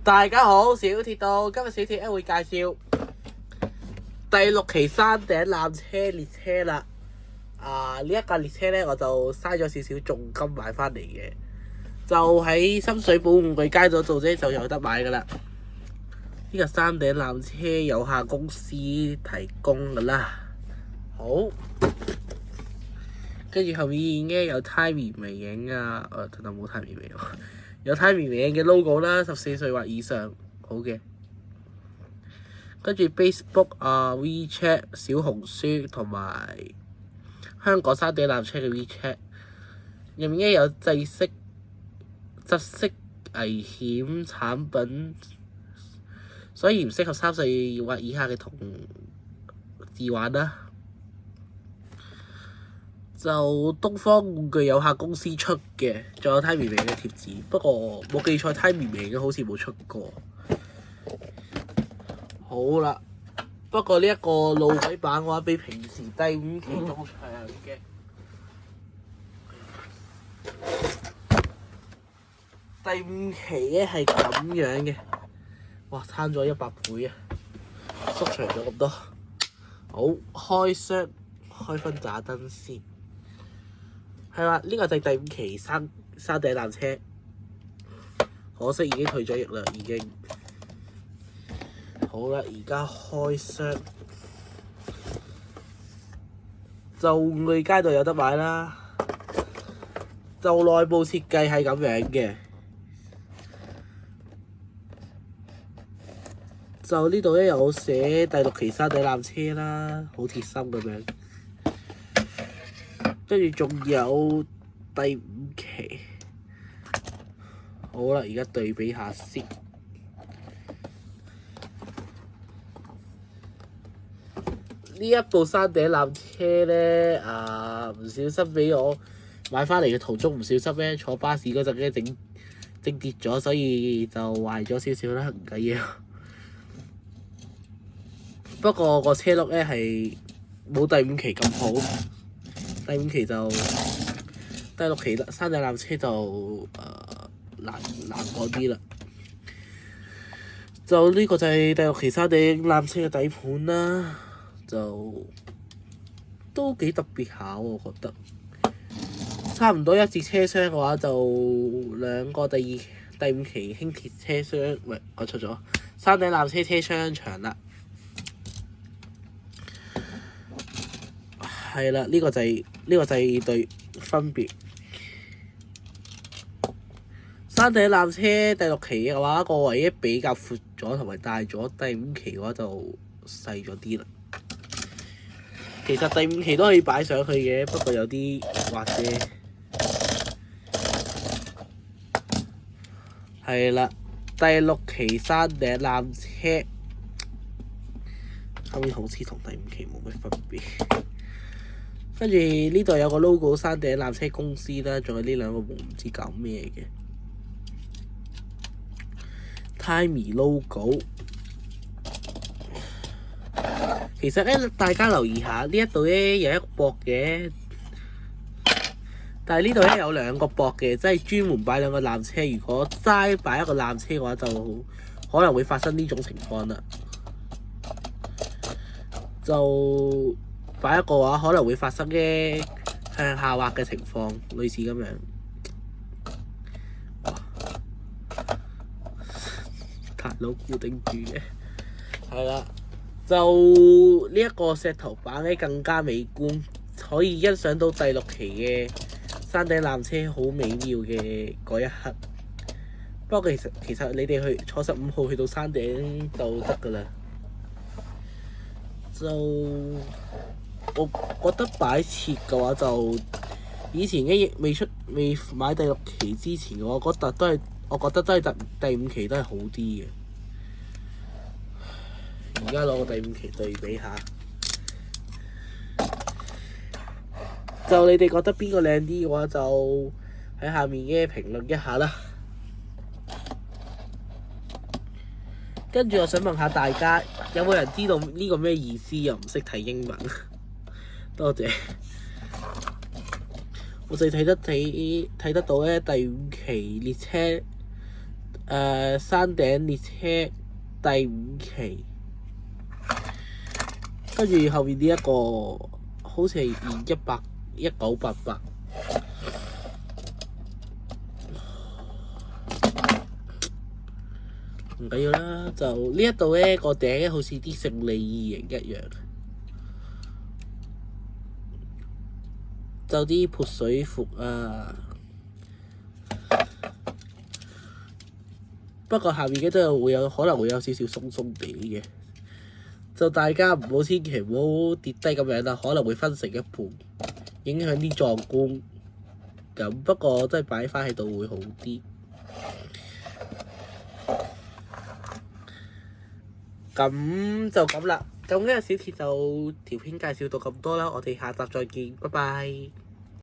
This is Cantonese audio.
大家好，小鐵到，今日小鐵咧會介紹第6期山頂纜車列車啦。呢一架列車咧，我就嘥咗少少重金買翻嚟嘅，就喺深水埗玩具街嗰度啫，就有得買噶啦。呢個山頂纜車有限公司提供噶啦。好，跟住後面咧有 Timmy 微影啊，等等冇 Timmy 微影。有 Timmy 微影嘅 logo 啦，14歲或以上，好嘅。跟住 Facebook WeChat 小紅書同埋香港山頂纜車嘅 WeChat， 入面咧有窒息危險產品，所以唔適合3歲或以下嘅同志玩啦。就東方玩具有限公司出嘅，仲有 Timmy 微影嘅貼紙，不過冇記錯 Timmy 微影好似冇出過。好啦，不過呢一個路軌版嘅話，比平時第5期仲長嘅。第5期咧係咁樣嘅，哇，慳咗100倍啊，縮長咗咁多。好，開箱，開分炸燈先。係啦，呢個就係第5期山頂纜車，可惜已經退咗役啦，已經。好啦，而家開箱，就玩具街度有得買啦。就內部設計係咁樣嘅，就呢度咧有寫第6期山頂纜車啦，好貼心咁樣。跟住仲有第5期，好啦，而家對比下先。呢一部山頂纜車咧，唔小心俾我買翻嚟嘅途中唔小心咧坐巴士嗰陣咧整跌咗，所以就壞咗少少啦，唔緊要。不過個車轆咧係冇第5期咁好。第5期就第6期山頂纜車就難講啲啦。就呢個就係第6期山頂纜車嘅底盤啦，就都幾特別下，我覺得。差唔多一節車廂嘅話，就2個第5期輕鐵車廂，喂，我錯咗，山頂纜車車廂長啦。係啦，呢個就係對分別。山頂纜車第6期嘅話，個位比較闊咗同埋大咗，第5期嘅話就細咗啲啦。其實第5期都可以擺上去嘅，不過有啲滑啫。係啦，第6期山頂纜車，後面好似同第5期冇乜分別。跟住呢度有個 logo 山頂纜車公司啦，仲有呢2個唔知搞咩嘅 Timmy logo。其實咧，大家留意下呢一度咧有一個駁嘅，但係呢度咧有2個駁嘅，即係專門擺2個纜車。如果齋擺一個纜車嘅話，就可能會發生呢種情況啦。就擺一個嘅話，可能會發生嘅向下滑嘅情況，類似咁樣。大佬固定住嘅，係啦。就呢一個石頭板咧更加美觀，可以欣賞到第6期嘅山頂纜車好美妙嘅嗰一刻。不過其實你哋坐15號去到山頂就得㗎啦。就我覺得擺設嘅話，就以前嘅未買第6期之前嘅話，我覺得都係第5期都係好啲嘅。而家攞個第5期對比下，就你哋覺得邊個靚啲嘅話，就喺下面嘅評論一下啦。跟住我想問下大家，有冇人知道呢個咩意思？又唔識睇英文？多謝。我哋睇得到咧，第5期列車山頂列車第5期，跟住後面呢一個好似係1988。唔緊要啦，就呢一度咧個頂咧好似啲勝利二型一樣，就啲潑水服啊。不過下面嘅都可能會有少少鬆鬆地嘅，就大家千祈唔好跌低咁樣啦，可能會分成一半，影響啲壯觀。咁不過真係擺翻喺度會好啲。咁就咁啦，咁呢個小鐵就條片介紹到咁多啦，我哋下集再見，拜拜。